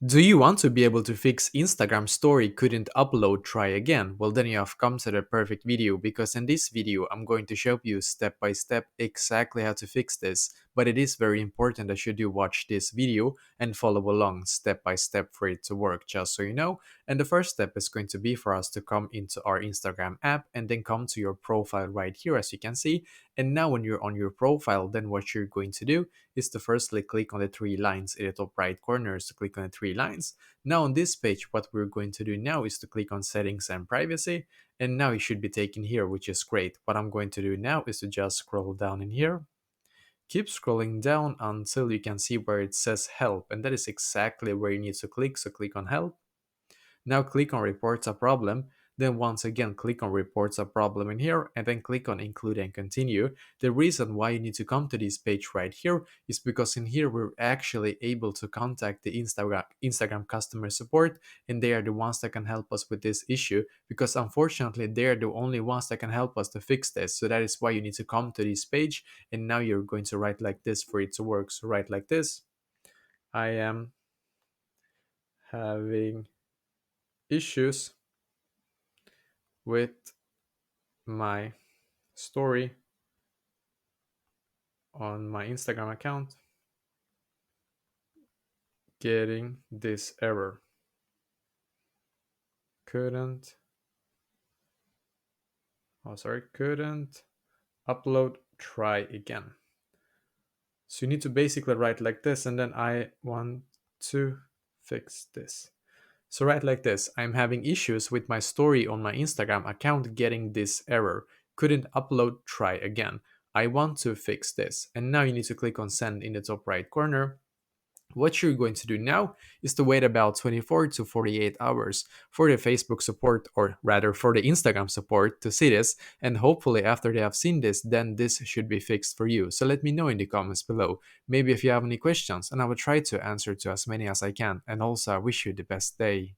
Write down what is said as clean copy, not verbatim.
Do you want to be able to fix Instagram story couldn't upload try again? Well, then you have come to the perfect video, because in this video I'm going to show you step by step exactly how to fix this. But it is very important that you do watch this video and follow along step by step for it to work, just so you know. And the first step is going to be for us to come into our Instagram app and then come to your profile right here, as you can see. And now when you're on your profile, then what you're going to do is to firstly click on the three lines in the top right corner, to click on the three lines. Now on this page, what we're going to do now is to click on settings and privacy. And now you should be taken here, which is great. What I'm going to do now is to just scroll down in here. Keep scrolling down until you can see where it says help. And that is exactly where you need to click. So click on help. Now click on reports a problem. Then once again click on reports a problem in here, and then click on include and continue. The reason why you need to come to this page right here is because in here we're actually able to contact the Instagram customer support, and they are the ones that can help us with this issue, because unfortunately they are the only ones that can help us to fix this. So that is why you need to come to this page, and now you're going to write like this for it to work. So write like this: I am having issues with my story on my Instagram account getting this error. Couldn't, couldn't upload, try again. So you need to basically write like this, and then I want to fix this. So write like this: I'm having issues with my story on my Instagram account getting this error. Couldn't upload, try again. I want to fix this. And now you need to click on send in the top right corner. What you're going to do now is to wait about 24 to 48 hours for the Facebook support, or rather for the Instagram support, to see this. And hopefully, after they have seen this, then this should be fixed for you. So let me know in the comments below. Maybe if you have any questions, and I will try to answer to as many as I can. And also, I wish you the best day.